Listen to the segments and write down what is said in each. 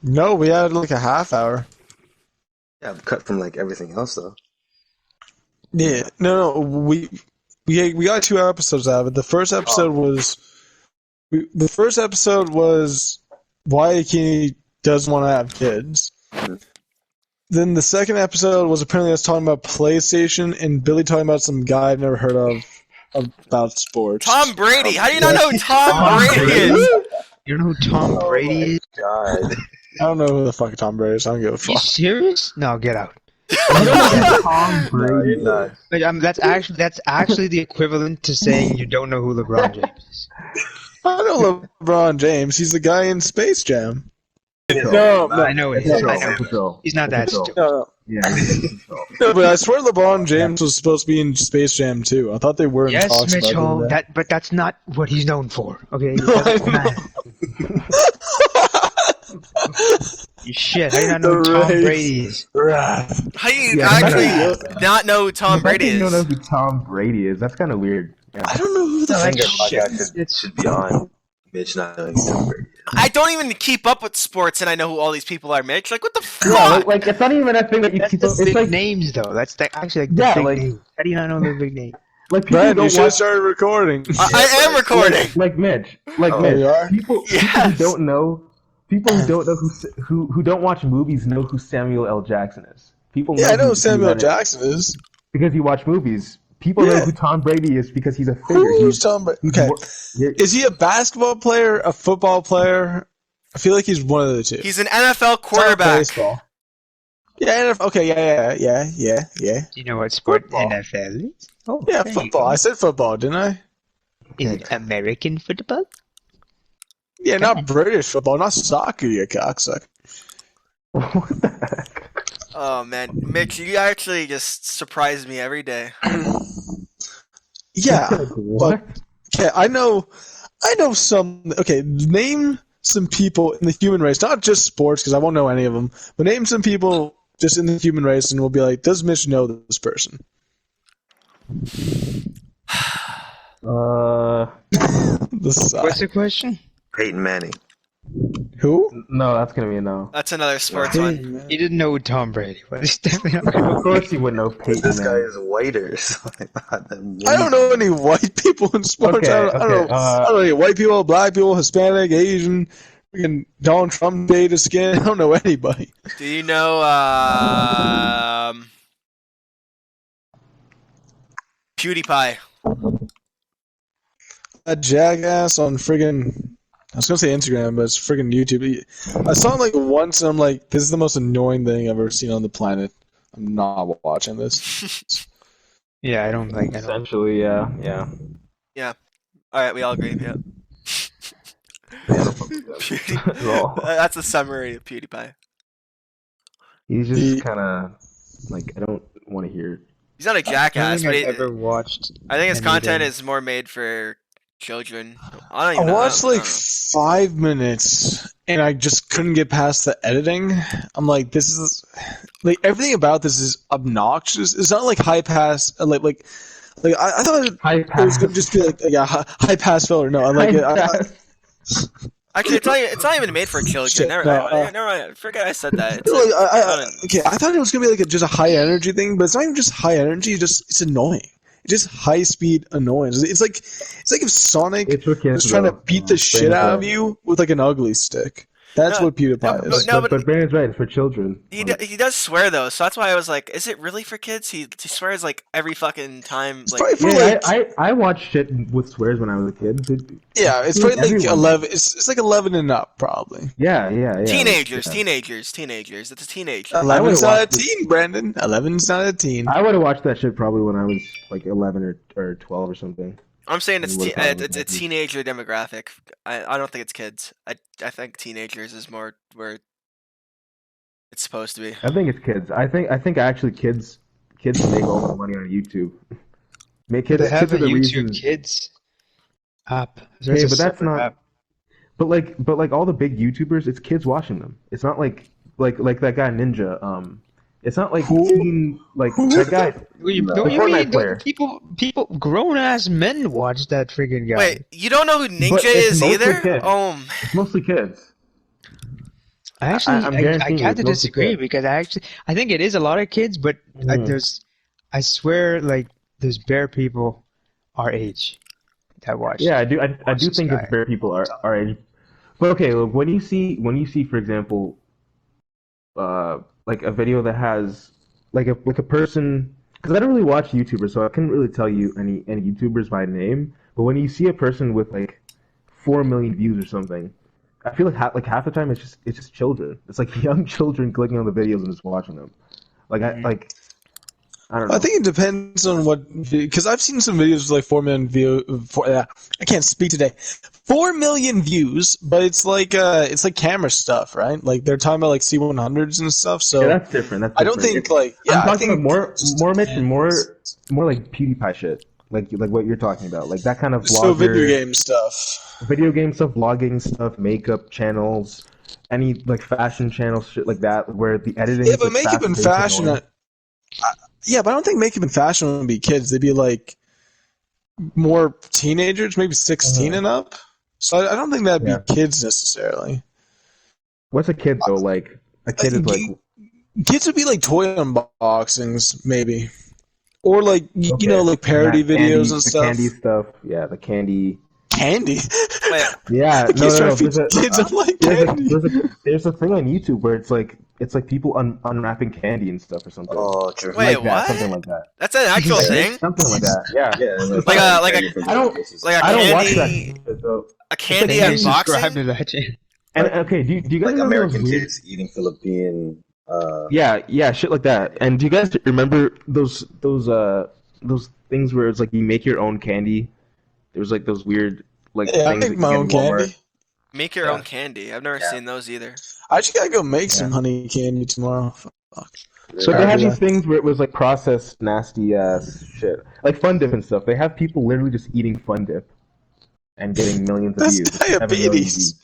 No, we had like a half hour. Yeah, cut from like everything else though. Yeah, no, we got 2 episodes out of it. The first episode was why Akini doesn't want to have kids. Then the second episode was apparently us talking about PlayStation and Billy talking about some guy I've never heard of about sports. Tom Brady. How do you not know who Tom Brady is? You know who Tom Brady is? God. I don't know who the fuck Tom Brady is. I don't give a You fuck. serious? No, get out. Tom No, Brady. you're not. Like, that's actually the equivalent to saying you don't know who LeBron James is. I know LeBron James. He's the guy in Space Jam. No, I know it. It's I know. Phil. He's not that stupid. No, Yeah, it's Phil. no, but I swear LeBron James was supposed to be in Space Jam too. I thought they were in Yes, talks about Mitchell. doing that. But that's not what he's known for. Okay. Shit. How do you not know who Tom Brady is? How do you Yeah, actually not know who Tom Brady You don't know is? who Tom Brady is. That's kind of weird. Yeah. I don't know who the No, fuck. that's shit. Podcast should be on Mitch not knowing Tom Brady. I don't even keep up with sports, and I know who all these people are, Mitch. Like, what the Yeah, fuck? like it's not even a thing that you That's keep. the It's big like names, though. That's actually like the Yeah, big like- names. How do you not know the big name? like people Brad, you don't should have watch. started recording. I am recording. Like Mitch. Like Oh, Mitch. you are? People Yes. who don't know. People who don't know who don't watch movies know who Samuel L. Jackson is. People Yeah, I know who who Samuel that is Jackson is. because you watch movies. People know Yeah. who Tom Brady is because he's a figure. Who's Tom Brady? Okay. Is he a basketball player, a football player? I feel like he's one of the two. He's an NFL Not quarterback. baseball. Yeah, okay, yeah. Do you know what sport Football. NFL is? Oh, Yeah, there you football. go. I said football, didn't I? Is it American football? Yeah, not British football, not soccer, you cocksucker. What the heck? Oh man, Mitch, you actually just surprise me every day. Yeah, What? okay, I know some. Okay, name some people in the human race, not just sports, because I won't know any of them, but name some people just in the human race, and we'll be like, does Mitch know this person? The sigh. What's the question? Peyton Manning. Who? No, that's gonna be a no. That's another sports one. He didn't know who Tom Brady was. He's definitely not gonna Of course he would know Peyton. This guy Manning. is whiter, so I thought that I don't know any white people in sports. Okay, I don't know any white people, black people, Hispanic, Asian, freaking Donald Trump shade of skin. I don't know anybody. Do you know PewDiePie? That jackass on friggin', I was gonna say Instagram, but it's friggin' YouTube. I saw him like once, and I'm like, this is the most annoying thing I've ever seen on the planet. I'm not watching this. Yeah, I don't like. I don't. Essentially, yeah. All right, we all agree. Yeah. Well, That's a summary of PewDiePie. he's He- just kind of like I don't want to hear. He's not a I jackass, don't but think I've ever watched. I think his any of content them. is more made for children. I don't I even know. watched I don't like know. 5 minutes, and I just couldn't get past the editing. I'm like, this is like everything about this is obnoxious. It's not like high pass, like I thought it High was pass. gonna just be like a high pass filler. No, I like it. Actually, it's not even made for children. Shit, Never, no, never mind. Forget I said that. It's Like, like, okay, I thought it was gonna be like just a high energy thing, but it's not even just high energy. It's annoying. It's just high speed annoyance. It's like if Sonic It's for kids. was trying to though. beat the shit Brandon's out of right. you with like an ugly stick. That's No, what PewDiePie no, is. no, but Brandon's right. It's for children. he does swear though, so that's why I was like, is it really for kids? He swears like every fucking time. It's Like, probably for Yeah, like I watched shit with swears when I was a kid. yeah, it's probably like Everyone. 11. It's like 11 and up probably. Yeah. teenagers. It's a teenager. 11's would've not a watched it. teen, Brandon. 11's not a teen. I would have watched that shit probably when I was like 11 or 12 or something. I'm saying it's What about it's a it? teenager demographic. I don't think it's kids. I think teenagers is more where it's supposed to be. I think it's kids. I think actually kids make all the money on YouTube. Make kids. They have kids a are the YouTube reason. Kids app. Okay, a but that's separate not. app. But like all the big YouTubers, it's kids watching them. It's not like that guy Ninja. It's not like Who? teen, like that guy. Don't you Fortnite mean player. people grown ass men watch that freaking guy? Wait, you don't know who Ninja But it's is mostly either? kids. Oh, It's mostly kids. I'm I guaranteeing you have it's to mostly disagree kids. because I think it is a lot of kids, but I swear like there's bare people our age that watch Yeah, I do this think it's guy. bare people our age. But okay, look, when you see, for example, like a video that has like a person, because I don't really watch YouTubers, so I couldn't really tell you any YouTubers by name. But when you see a person with like 4 million views or something, I feel like half the time it's just children. It's like young children clicking on the videos and just watching them. I don't I know. think it depends on what, because I've seen some videos with like 4 million I can't speak today. 4 million views, but it's like camera stuff, right? Like they're talking about like C100s and stuff. Yeah, So that's different. That's I don't different. think like I'm I talking about think more it just more Mitch and depends. more like PewDiePie shit. Like what you're talking about. Like that kind of So video vlogger, game stuff. video game stuff, vlogging stuff, makeup channels, any like fashion channels, shit like that, where the editing Yeah, is but like makeup fast and paced and fashion. annoying. Yeah, but I don't think makeup and fashion would be kids. They'd be like more teenagers, maybe 16 and up. So I don't think that'd be Yeah. kids necessarily. What's a kid though? Like a Uh, kid is like Kids would be like toy unboxings, maybe, or like okay, like and parody that candy, videos and the stuff. candy stuff. Yeah, the candy. Candy. Wait, Yeah, I no, can't no, try to no. feed kids. I like candy. There's a thing on YouTube where it's like people unwrapping candy and stuff or something Oh, true. wait, like that, something what? like that. That's an actual Yeah. thing? Something like that. Yeah. Yeah, and It's it's Like not. a like like very a different I don't. cases. like a I don't watch that candy shit though. a It's like candy Please candy. subscribe unboxing? to that channel. And Like okay, do you guys like remember those American weird? kids eating Philippine. Yeah, shit like that. And do you guys remember those things where it's like you make your own candy? There was like those weird like Yeah, I things make that you my get own in Walmart. candy. Make your Yeah, own candy. I've never yeah. seen those either. I actually gotta go make Yeah. some honey candy tomorrow. Fuck. So Really? they had Crackers. these things where it was like processed nasty ass shit, like Fun Dip and stuff. They have people literally just eating Fun Dip and getting millions of That's views, like 7 million views. diabetes.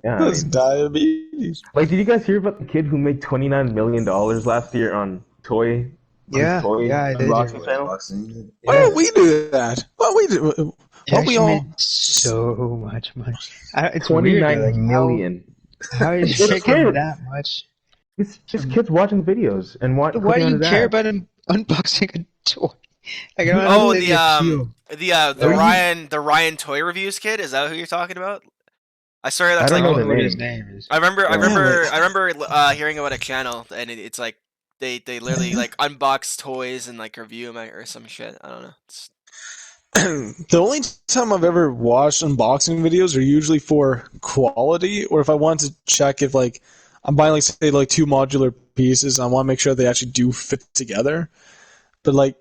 Yeah, I That's mean, diabetes. like, did you guys hear about the kid who made $29 million last year on his Yeah, toy yeah, I did. unboxing Toy channel? unboxing. Why Yeah. don't we do that? He Why we actually all? made so much money. It's weird. 29 Like million. how is It's he making kids. that much? It's just kids watching videos and Why clicking do on you his care ads. about him unboxing a toy? Like, I don't Oh, understand the appeal. the What do you- Ryan Toy Reviews kid. Is that who you're talking about? I swear I that's don't like know I the don't know what his name. name is. I remember Yeah. Yeah, hearing about a channel and it's like they literally like unbox toys and like review them or some shit. I don't know. It's, the only time I've ever watched unboxing videos are usually for quality, or if I want to check if like I'm buying like say like two modular pieces, and I want to make sure they actually do fit together. But like,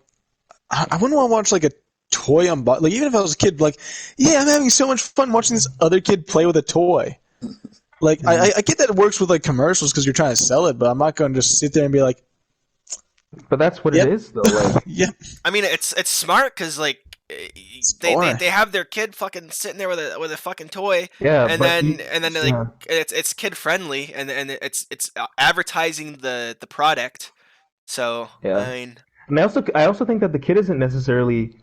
I wouldn't want to watch like a toy unbox. Like even if I was a kid, like yeah, I'm having so much fun watching this other kid play with a toy. Like I get that it works with like commercials because you're trying to sell it, but I'm not going to just sit there and be like, But that's what Yep. it is, though. Like, yeah, I mean, it's smart because like boring. they have their kid fucking sitting there with a fucking toy, yeah, and but then like yeah. it's kid friendly and it's advertising the product. So Yeah. I mean, And I also think that the kid isn't necessarily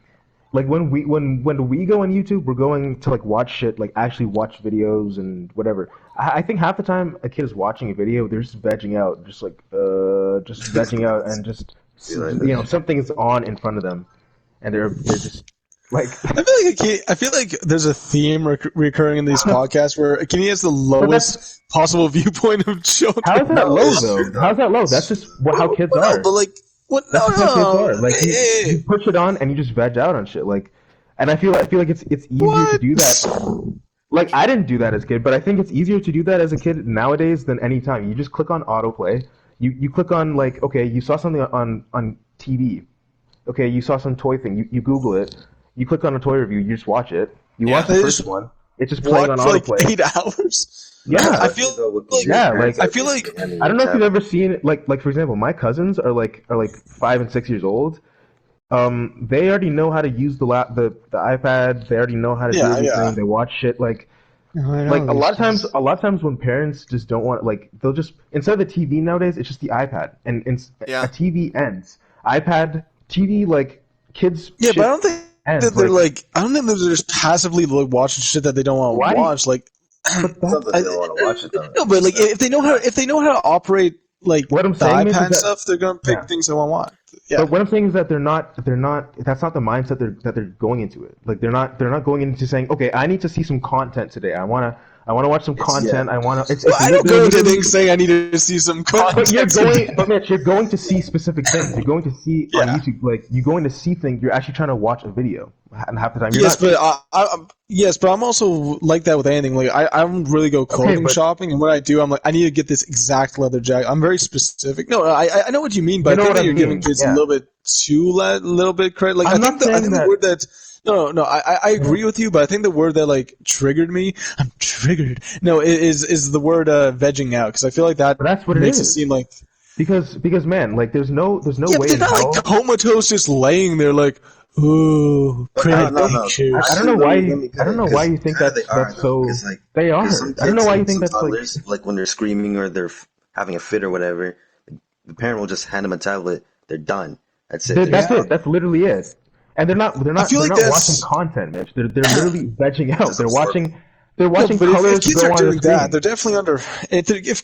like when we go on YouTube, we're going to like watch shit, like actually watch videos and whatever. I think half the time a kid is watching a video, they're just vegging out, just vegging out, and just something is on in front of them, and they're just like. I feel like there's a theme recurring in these podcasts where Kenny has the But lowest possible viewpoint of children. How is that No, low it's though? true, though. How's that low? That's just how kids Well, are. no, but like, what? That's No, just how kids no. are. Like you Hey, push it on and you just veg out on shit. Like, and I feel like it's easier to what? do that. Like I didn't do that as a kid, but I think it's easier to do that as a kid nowadays than any time. You just click on autoplay. You click on like, okay, you saw something on TV. Okay, you saw some toy thing. You Google it. You click on a toy review. You just watch it. You watch the They first just one. It's just playing Watch on for like autoplay. 8 hours. Yeah, I feel like yeah, like I feel like I don't know if you've ever seen it. Like for example, my cousins are like 5 and 6 years old. They already know how to use the iPad. They already know how to do Yeah, everything. yeah. They watch shit like I know, like a it's lot of times. just- A lot of times when parents just don't want like they'll just instead of the TV nowadays, it's just the iPad and Yeah. a TV ends. iPad, TV, like kids. Yeah, shit but I don't think ends. that they're Like, like I don't think that they're just passively like watching shit that they don't want Why to do you- watch. Like But It's not that they don't want to watch it though. No, but like if they know how to operate like What I'm the saying is iPad and that- stuff, they're gonna pick Yeah. things they want to watch. Yeah. But what I'm saying is that they're not. That's not the mindset they're going into it. Like they're not going into saying, okay, I need to see some content today. I wanna watch some content. I wanna. Well, I don't they're go into literally- things saying I need to see some content. But Mitch, you're going to see specific things. You're going to see on Yeah. YouTube, like you're going to see things. You're actually trying to watch a video, and half the time you're Yes, not. but I'm also like that with anything. Like I don't really go clothing but- shopping, and when I do, I'm like, I need to get this exact leather jacket. I'm very specific. No, I know what you mean, but You know I think what that I you're giving mean, kids yeah. a little bit little bit credit. Like I'm I not think saying the that- word that no, I agree with you, but I think the word that like triggered me. I'm triggered. No, is the word vegging out, because I feel like that But that's what it makes it is. seem like Because man, like there's no yeah, way but they're in not hell. like comatose, just laying there like, ooh, pretty No. pictures. I don't know why you think kinda that's they are, that's though, so. 'cause, like, They are. there's some I don't know kids why you and think some that's like. toddlers, like when they're screaming or they're having a fit or whatever, the parent will just hand them a tablet. They're done. That's it. That's They're it. That's literally it. And they're not feel like watching that's- content, Mitch. They're literally vegging out. They're watching No, but colors if kids go are on doing the screen. that, they're definitely under. If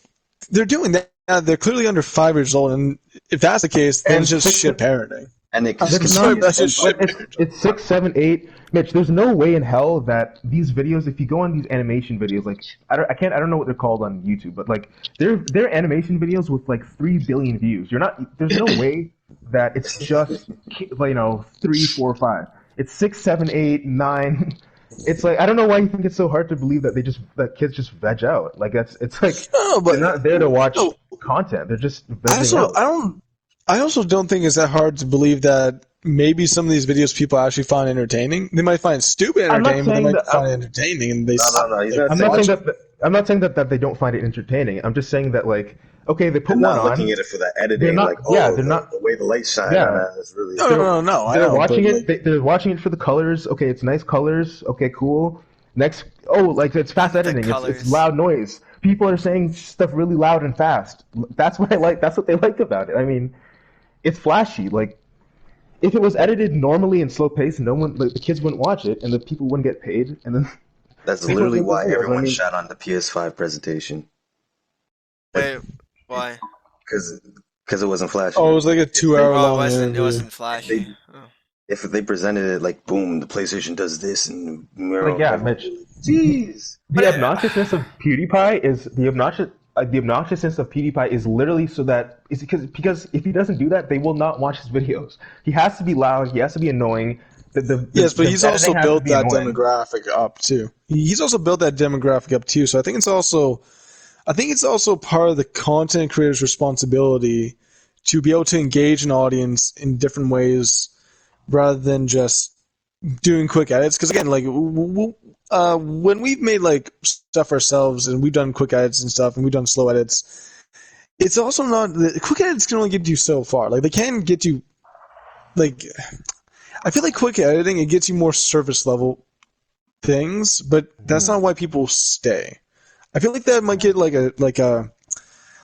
they're doing that, they're clearly under 5 years old, and if that's the case, then And it's just six- shit parenting. and it I'm just It's sorry, not- but that's just shit But parenting. it's 6, 7, 8. Mitch, there's no way in hell that these videos, if you go on these animation videos, like I don't know what they're called on YouTube, but like they're animation videos with like 3 billion views. There's no way that it's just 3, 4, 5. It's 6, 7, 8, 9. It's like I don't know why you think it's so hard to believe that kids just veg out. Like it's like No, but they're not there to watch no. content. They're just vegging out. I also don't think it's that hard to believe that maybe some of these videos people actually find entertaining. They might find stupid I'm not entertaining, but they saying might that- find it entertaining, and they. No, he's not I'm saying not saying that. I'm not saying that they don't find it entertaining. I'm just saying that like okay, they put They're one not on. looking at it for that editing. They're not- like, yeah, oh, they're not- the way the light shine Yeah. on that is really. No. I They're know, watching but, it. They're watching it for the colors. Okay, it's nice colors. Okay, cool. Next, like it's fast editing. It's colors. loud noise. People are saying stuff really loud and fast. That's what I like. That's what they like about it. I mean, it's flashy. Like, if it was edited normally and slow paced, the kids wouldn't watch it, and the people wouldn't get paid, and then That's People literally think why it's real. everyone I mean- shot on the PS5 presentation. Wait, why? Because it wasn't flashy. oh, it was like a 2-hour Oh, long it wasn't. It interview. wasn't flashy. Oh. If they presented it like, boom, the PlayStation does this, and Like, yeah, Mitch. jeez. The obnoxiousness of PewDiePie is the obnoxiousness of PewDiePie is literally so that it's because if he doesn't do that, they will not watch his videos. He has to be loud. He has to be annoying. Yes, but he's also built that demographic. demographic up too. He's also built that demographic up too. So I think it's also part of the content creator's responsibility to be able to engage an audience in different ways rather than just doing quick edits. Because again, like when we've made like stuff ourselves and we've done quick edits and stuff and we've done slow edits, it's also not quick edits can only get you so far. Like they can get you like. I feel like quick editing, it gets you more surface level things, but that's not why people stay. I feel like that might get like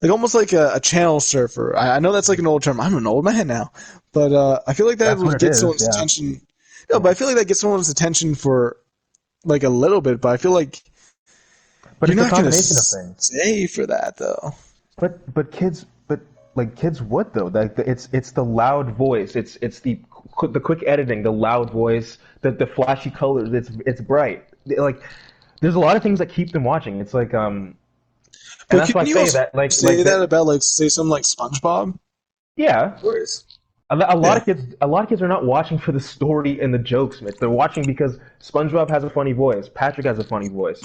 almost like a channel surfer. I know that's like an old term. I'm an old man now, but I feel like that That's what would it get is, someone's yeah. attention. No, but I feel like that gets someone's attention for like a little bit. But I feel like But you're it's a not going to combination of things. stay for that though. But kids would though. Like it's the loud voice. It's the quick editing, the loud voice, the flashy colors. It's bright. Like there's a lot of things that keep them watching. It's like and But that's why I can you say also that like say like that about like say something like SpongeBob? yeah. Of course. A lot of kids are not watching for the story and the jokes, Mitch. They're watching because SpongeBob has a funny voice. Patrick has a funny voice.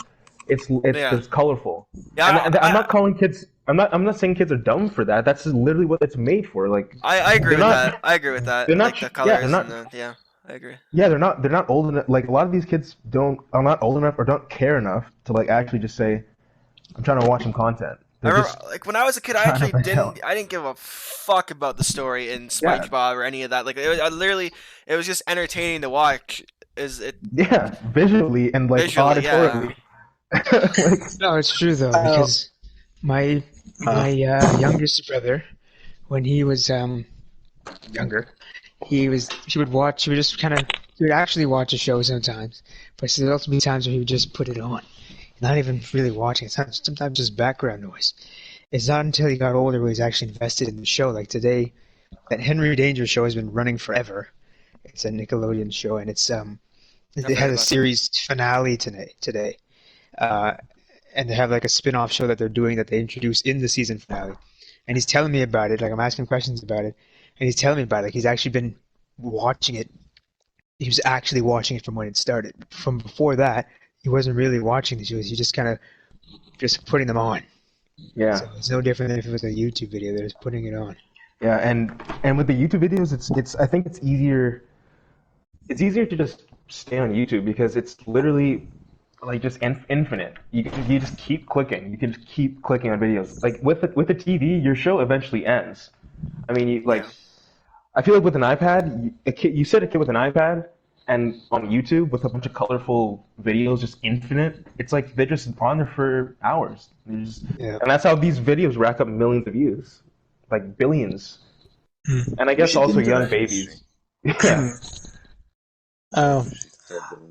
It's colorful. Yeah, And I'm not calling kids. I'm not saying kids are dumb for that. That's literally what it's made for. Like I agree They're with not- that. I agree with that. they're not- Like the yeah, colors they're not- and the I agree. yeah, they're not old enough. Like a lot of these kids are not old enough or don't care enough to like actually just say, I'm trying to watch some content. I They're remember, just- like when I was a kid, I trying to actually find out. didn't give a fuck about the story in Yeah. SpongeBob or any of that. Like it was just entertaining to watch. yeah, visually and like Visually, yeah. auditorily. Like, No, it's true though, because my youngest brother, when he was younger, he would actually watch a show sometimes, but there'd also be times where he would just put it on. not even really watching. It's not, sometimes just background noise. It's not until he got older where he's actually invested in the show. Like today, that Henry Danger show has been running forever. It's a Nickelodeon show, and it heard has a about series finale today. And they have like a spin-off show that they're doing that they introduce in the season finale. And he's telling me about it. Like I'm asking questions about it, and he's telling me about it. Like he's actually been watching it. He was actually watching it from when it started. From before that, he wasn't really watching the shows. He just kind of just putting them on. Yeah. So it's no different than if it was a YouTube video. They're just putting it on. Yeah, and with the YouTube videos, it's I think it's easier. It's easier to just stay on YouTube because it's literally like just infinite. You just keep clicking. You can just keep clicking on videos. Like with the TV, your show eventually ends. I mean, I feel like with an iPad, you set a kid with an iPad and on YouTube with a bunch of colorful videos, just infinite. It's like they're just on there for hours. And that's how these videos rack up millions of views, like billions. And I guess also young babies. Yeah. Oh.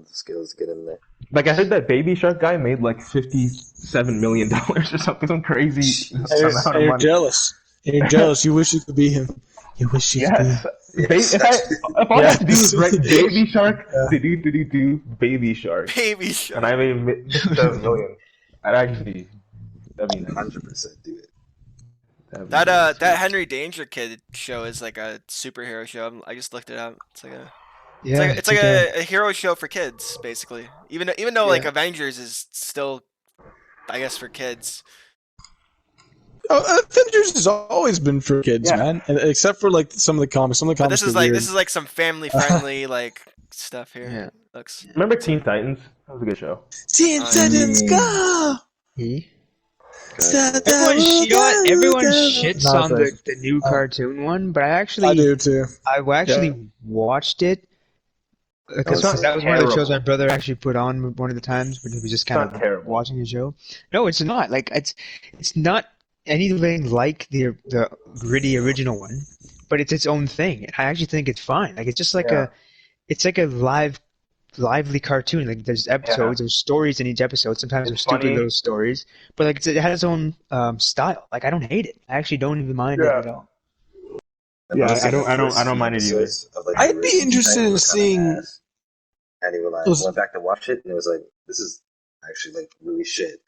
Skills get in there. Like I heard that Baby Shark guy made like $57 million or something, some crazy amount of You're money. jealous. You're jealous. You wish you could be him. You wish you could be him. If all I have to do is write Baby Shark, do Baby Shark, Baby Shark. and I made $57 million, that'd be 100% do it. That Henry Danger Kid show is like a superhero show. I just looked it up. It's like a it's like a hero show for kids, basically. Even though like Avengers is still, I guess, for kids. Oh, Avengers has always been for kids, man. And, except for like some of the comics. Some of the comics. But this is like some family friendly like stuff here. Yeah. Looks. Remember Teen Titans? That was a good show. Teen Titans Go! Everyone shits on the new cartoon one, but I do too. I actually watched it. Because that was one of the shows my brother actually put on one of the times when he was just kind of watching the show. No, it's not. Like it's not anything like the gritty original one, but it's its own thing. I actually think it's fine. Like it's just like it's like a lively cartoon. Like there's episodes, there's stories in each episode. Sometimes there's stupid little stories, but like it has its own style. Like I don't hate it. I actually don't even mind it at all. Yeah, I don't mind it either. I'd be interested in seeing. And he went back to watch it, and it was like, this is actually like really shit.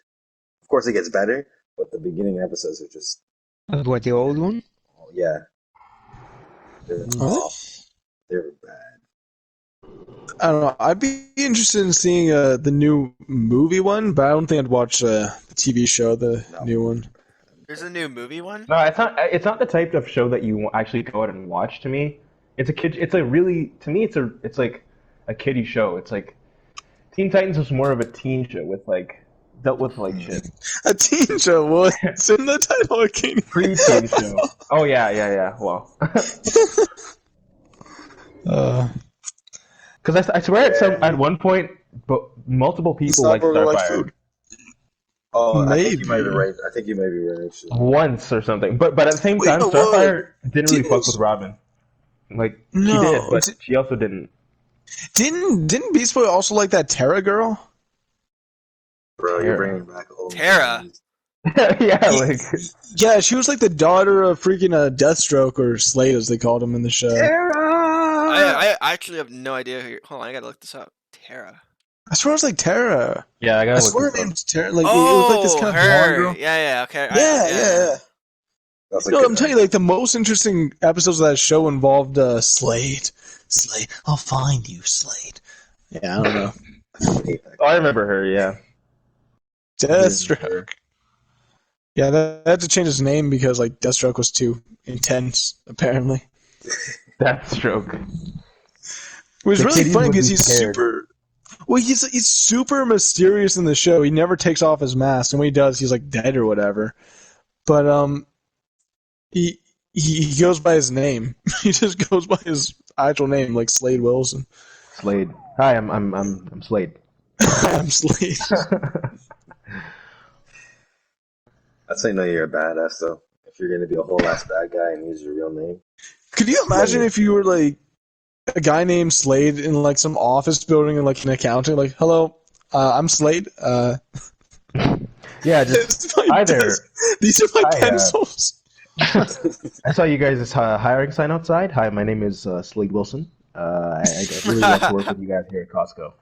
Of course, it gets better, but the beginning episodes are just. What, the old one? Oh yeah. They're bad. I don't know. I'd be interested in seeing the new movie one, but I don't think I'd watch the TV show, new one. There's a new movie one? No, it's not. It's not the type of show that you actually go out and watch. To me, it's a kid. It's a really. To me, it's like a kiddie show. It's like Teen Titans was more of a teen show with like dealt with like shit. A teen show? What's in the title? Pre-teen show. Oh yeah. Well, because I swear at one point, but multiple people like Starfire. Oh, maybe. I think you might be right. Actually. Once or something, but at the same time, Starfire didn't really fuck with Robin. Like she did, but she also didn't. Didn't Beast Boy also like that Terra girl? Bro, you're bringing back old Terra. Yeah, she was like the daughter of freaking Deathstroke or Slade, as they called him in the show. Terra! I actually have no idea who. Hold on, I gotta look this up. Terra. I swear it was like Terra. Yeah, I swear her name's Terra. Like, it was like this kind of blonde girl. Yeah, okay. Yeah. No, I'm telling you, like the most interesting episodes of that show involved Slade. Slade, I'll find you, Slade. Yeah, I don't know. I remember her. Yeah. Deathstroke. Yeah, they had to change his name because like Deathstroke was too intense, apparently. Deathstroke. It was really funny because he's super. Well, he's super mysterious in the show. He never takes off his mask, and when he does, he's like dead or whatever. But he goes by his name. He just goes by his actual name, like Slade Wilson. Slade. Hi, I'm Slade. I'm Slade. I'd say no, you're a badass though. If you're gonna be a whole ass bad guy and use your real name. Could you imagine if you were like a guy named Slade in like some office building in like an accounting? Like, hello, I'm Slade. Yeah, just hi there. These are my Hi, pencils. I saw you guys' hiring sign outside. Hi, my name is Slade Wilson. I really love to work with you guys here at Costco.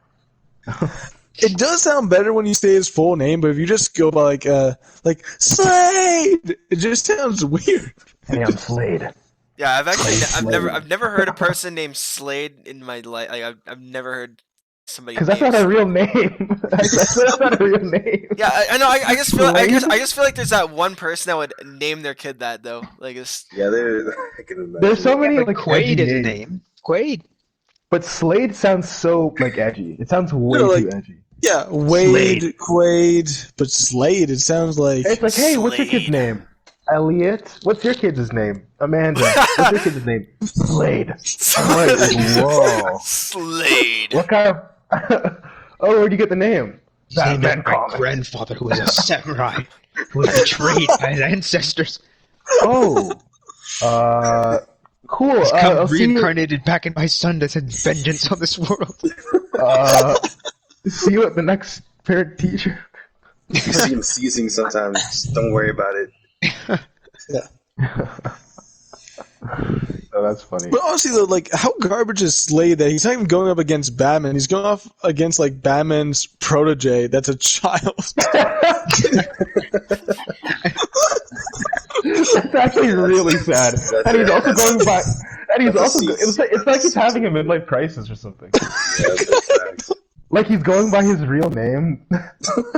It does sound better when you say his full name, but if you just go by like Slade, it just sounds weird. Hey, I'm Slade. Yeah, I've never heard a person named Slade in my life. Like, I've never heard somebody. Because that's not a real name. That's not a real name. Yeah, I know. I just feel. I just feel like there's that one person that would name their kid that though. Like it's. Yeah, there's so many like Quaid is a name. Quaid. But Slade sounds so like edgy. It sounds way too edgy. Yeah, Wade, Slade. Quaid, but Slade. It sounds like it's like, hey, what's your kid's name? Elliot. What's your kid's name? Amanda. What's your kid's name? Slade. Like, whoa. Slade. What kind of? Oh, where'd you get the name? Named my grandfather, who was a samurai, who was betrayed by his ancestors. Oh. Cool. He's come reincarnated back in my son that said vengeance on this world. See you at the next parent teacher. You see him seizing sometimes. Don't worry about it. Yeah. Oh, that's funny. But honestly, though, like, how garbage is Slade that he's not even going up against Batman? He's going off against like Batman's protege. That's a child. That's actually really sad. And he's also going by. And he's also. It's like he's having a midlife crisis or something. Yeah, like he's going by his real name.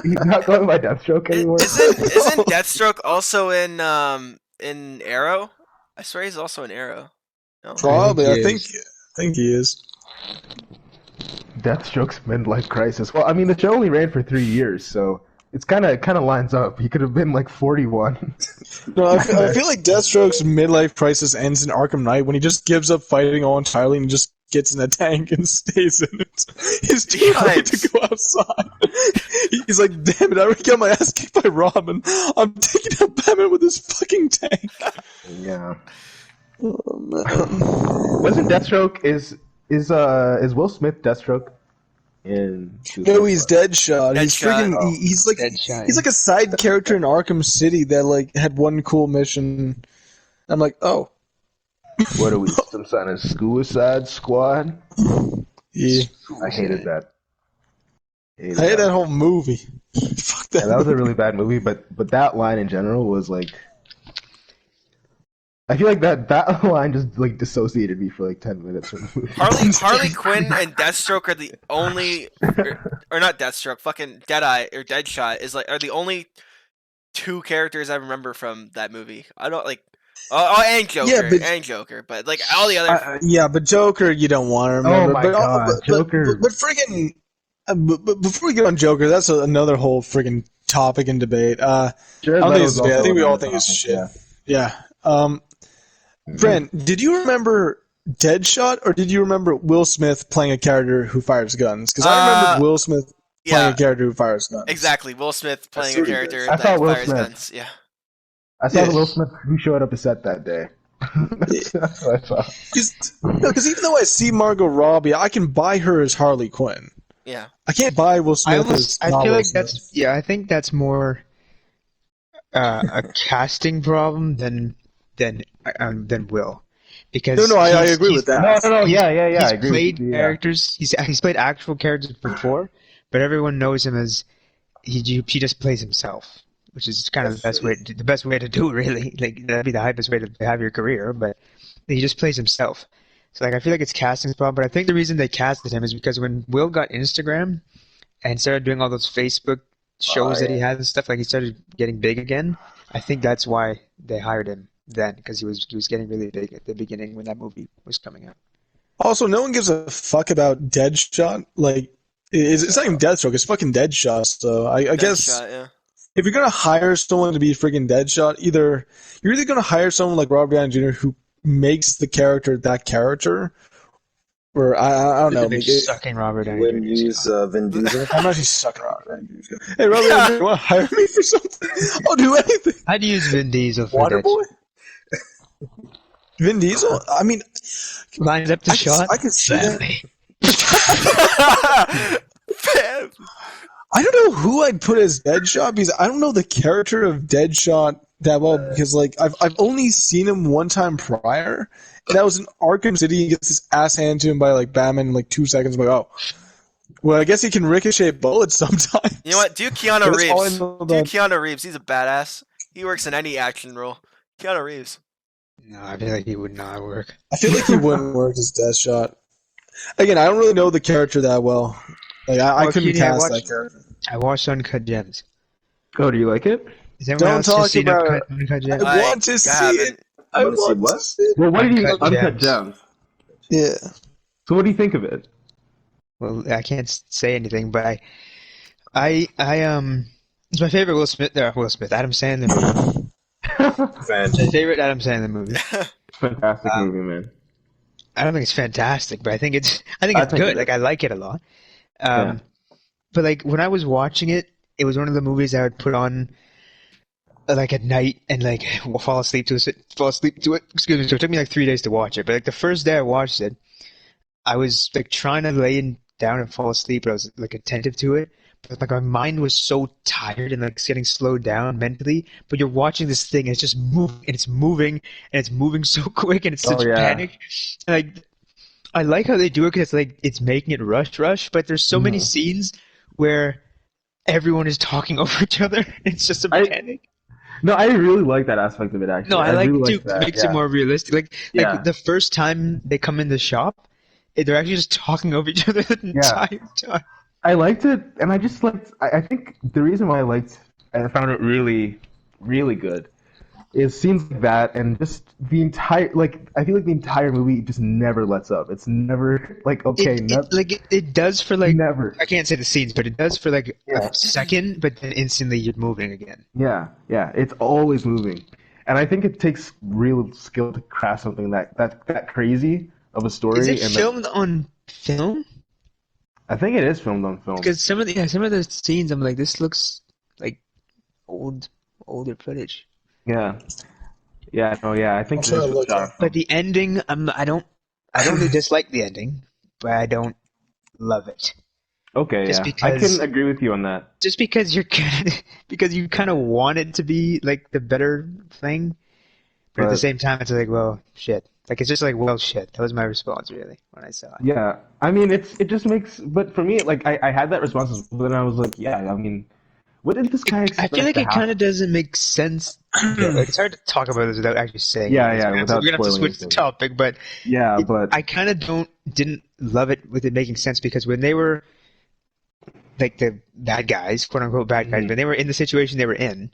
He's not going by Deathstroke anymore. Isn't Deathstroke also in Arrow? I swear he's also in Arrow. No. Probably. I think he is. Deathstroke's midlife crisis. Well, I mean, the show only ran for 3 years, so it's kind of lines up. He could have been like 41. No, I feel like Deathstroke's midlife crisis ends in Arkham Knight when he just gives up fighting all entirely and just gets in a tank and stays in it. He's too afraid to go outside. He's like, damn it, I already got my ass kicked by Robin. I'm taking out Batman with this fucking tank. Yeah. Oh, man. Wasn't Deathstroke is Will Smith Deathstroke in? No, he's Deadshot. He's freaking. Oh. He's like Deadshot, he's like a side character in Arkham City that like had one cool mission. I'm like, oh. What are we? Some kind of Suicide Squad? Yeah. I hated that. I hated that whole movie. Fuck that. Yeah, that was a really bad movie, but that line in general was like. I feel like that line just like dissociated me for like 10 minutes from the movie. Harley Quinn and Deathstroke are the only, or not Deathstroke, fucking Deadeye or Deadshot are the only two characters I remember from that movie. I don't like. Oh, and Joker, but like all the other. Yeah, but Joker, you don't want to remember. Oh my god, Joker! But friggin', before we get on Joker, that's another whole friggin' topic and debate. I don't think it's bad. I think we all think it's shit. Yeah. Brent, did you remember Deadshot, or did you remember Will Smith playing a character who fires guns? Because I remember Will Smith playing a character who fires guns. Exactly, Will Smith playing a character that fires guns. Yeah. I saw the Will Smith who showed up to set that day. That's what I saw. Because even though I see Margot Robbie, I can buy her as Harley Quinn. Yeah. I can't buy Will Smith as I feel like that's I think that's more a casting problem than Will. Because no, I agree with that. No, yeah. He's I agree played with you, characters. He's played actual characters before, but everyone knows him as he just plays himself, which is kind of the best way to do it, really. Like that'd be the hypest way to have your career, but he just plays himself. So like I feel like it's casting's problem, but I think the reason they casted him is because when Will got Instagram and started doing all those Facebook shows that he had and stuff, like he started getting big again. I think that's why they hired him then, because he was getting really big at the beginning when that movie was coming out. Also, no one gives a fuck about Deadshot. Like, it's not even Deathstroke. It's fucking Deadshot. So I guess if you're gonna hire someone to be freaking Deadshot, you're either gonna hire someone like Robert Downey Jr. who makes the character that character, or I don't know. Maybe sucking Robert Downey Jr. Wouldn't use Vin Diesel. I'm actually sucking Robert Downey Jr. Hey, Robert Downey Jr., you want to hire me for something? I'll do anything. I'd use Vin Diesel for Waterboy. Vin Diesel? I mean, lines up the shot. I can see that. I don't know who I'd put as Deadshot because I don't know the character of Deadshot that well because like I've only seen him one time prior, and that was in Arkham City. He gets his ass handed to him by like Batman in like 2 seconds. I'm like, oh, well, I guess he can ricochet bullets sometimes. You know what? Do Keanu Reeves. Do Keanu Reeves. He's a badass. He works in any action role. Keanu Reeves. No, I feel like he would not work. I feel like he wouldn't work as Deathshot. Again, I don't really know the character that well. Like I couldn't cast that character. I watched Uncut Gems. Oh, do you like it? Is anyone else just seen Uncut Gems? I want to see it. I want to see it. Well, what do you think of Uncut Gems? Yeah. So what do you think of it? Well, I can't say anything, but I it's my favorite Adam Sandler movie. My favorite Adam Sandler movie. Fantastic movie, man. I don't think it's fantastic, but I think it's good. Like I like it a lot. But like when I was watching it, it was one of the movies I would put on like at night and like fall asleep to it. Excuse me. So it took me like 3 days to watch it. But like the first day I watched it, I was like trying to lay down and fall asleep, but I was like attentive to it. But like my mind was so tired and like getting slowed down mentally. But you're watching this thing and it's just moving and it's moving so quick and it's such panic. And like I like how they do it because it's like it's making it rush. But there's so many scenes where everyone is talking over each other. It's just a panic. No, I really like that aspect of it. Actually, no, I like really it makes it more realistic. Like the first time they come in the shop, they're actually just talking over each other the entire time. I liked it, and I just liked. I think the reason why I found it really, really good, is scenes like that, and just the entire. Like I feel like the entire movie just never lets up. It's never like okay. It does for like never. I can't say the scenes, but it does for like a second, but then instantly you're moving again. Yeah, it's always moving, and I think it takes real skill to craft something that crazy of a story. Is it filmed on film? I think it is filmed on film. Because some of the scenes, I'm like, this looks like older footage. Yeah. I think it is shot. But the ending, I don't really dislike the ending, but I don't love it. Okay, because, I can agree with you on that. Just because you kind of want it to be like the better thing, but at the same time, it's like, well, shit. Like it's just like, well, shit. That was my response, really, when I saw it. Yeah, I mean, it just makes. But for me, like I had that response, but then I was like, yeah, I mean, what did this guy expect? I feel like it kind of doesn't make sense. Like it's hard to talk about this without actually saying. Yeah, we're gonna have to switch the topic, but I kind of didn't love it with it making sense because when they were like the bad guys, quote unquote bad guys, when they were in the situation they were in,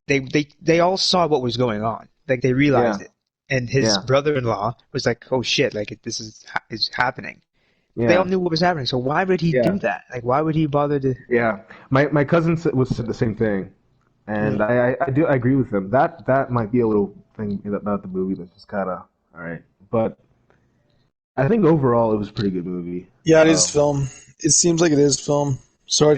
they all saw what was going on. Like they realized it. And his brother-in-law was like, "Oh shit! Like this is happening." Yeah. They all knew what was happening. So why would he do that? Like, why would he bother to? Yeah, my cousin said the same thing, and I agree with him. That might be a little thing about the movie that's just kind of all right, but I think overall it was a pretty good movie. Yeah, it is film. It seems like it is film. Sorry,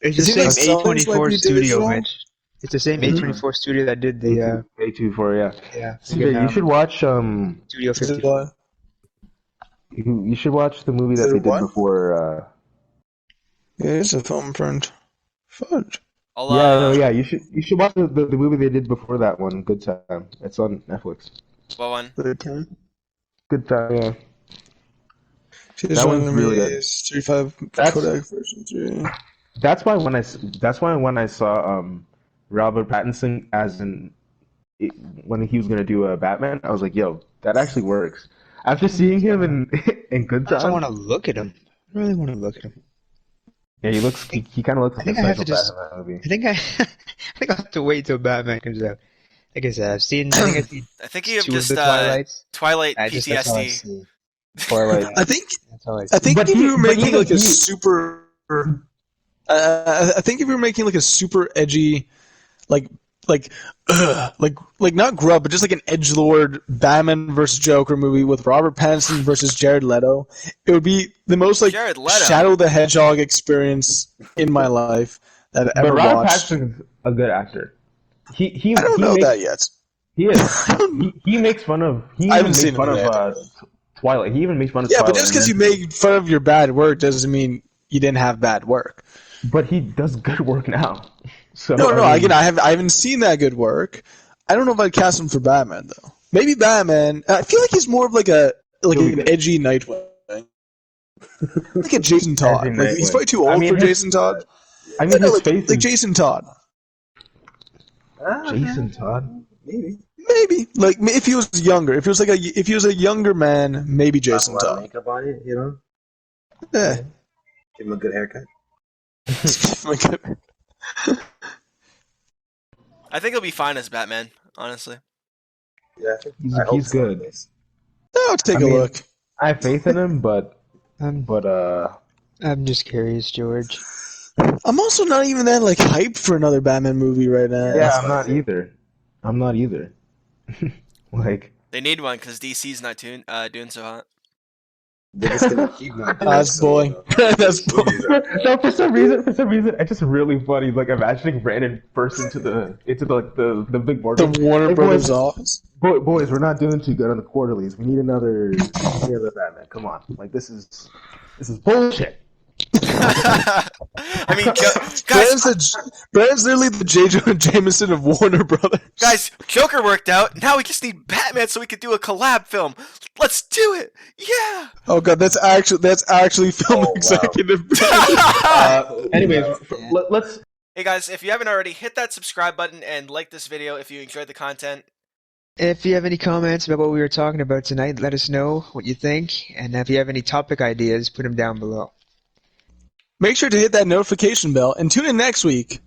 It's the same A24 studio, Mitch. It's the same A24 studio that did the A24, yeah. You should watch Studio 54. You should watch the movie that they did before. Yeah, it's a film print. Fudge. You should watch the movie they did before that one. Good Time. It's on Netflix. What one? Good Time. Good Time. Yeah. That one's really good. 35 Kodak version 3. That's why when I saw Robert Pattinson when he was gonna do a Batman, I was like, "Yo, that actually works." After seeing him in Good Time, I want to look at him. I really want to look at him. Yeah, he kind of looks like a psychopath in that movie. I think I'll have to wait till Batman comes out. Like I said, I've seen. I think you have just Twilight PTSD. Twilight. I think if you were making like a super. I think if you were making like a super edgy, like not Grub, but just like an edgelord Batman versus Joker movie with Robert Pattinson versus Jared Leto, it would be the most like Shadow the Hedgehog experience in my life that I've ever Robert watched. Pattinson's a good actor. I don't know that yet. He is. he makes fun of. I haven't seen fun of Twilight. He even makes fun of. Yeah, but just because you make fun of your bad work doesn't mean you didn't have bad work. but he does good work now. So No, I mean, again, I haven't seen that good work. I don't know if I'd cast him for Batman though. Maybe Batman. I feel like he's more of like an edgy Nightwing, like a Jason Todd. Like he's probably too old for Jason Todd. I mean, his face like is Jason Todd. Jason Todd. Maybe like if he was younger, if he was a younger man, maybe Jason Todd. Todd. Makeup on it, you know. Yeah. Give him a good haircut. I think he'll be fine as Batman, honestly. Yeah, he's good. I'll take a look. I have faith in him, but I'm just curious, George. I'm also not even that like hyped for another Batman movie right now. Yeah, I'm not either. Like they need one because DC's not doing so hot. They're just gonna keep not doing That's boring. That's boring. No, for some reason, it's just really funny. Like imagining Brandon burst into the big board. The Warner Brothers office. Boys, we're not doing too good on the quarterlies. We need another Batman. Come on, like this is bullshit. I mean, guys, Brandon's literally the J. Jonah Jameson of Warner Brothers. Guys, Joker worked out. Now we just need Batman so we can do a collab film. Let's do it. Yeah. Oh god, that's actually film executive. Anyways, let's. Hey guys, if you haven't already, hit that subscribe button and like this video if you enjoyed the content. If you have any comments about what we were talking about tonight, let us know what you think. And if you have any topic ideas, put them down below. Make sure to hit that notification bell and tune in next week.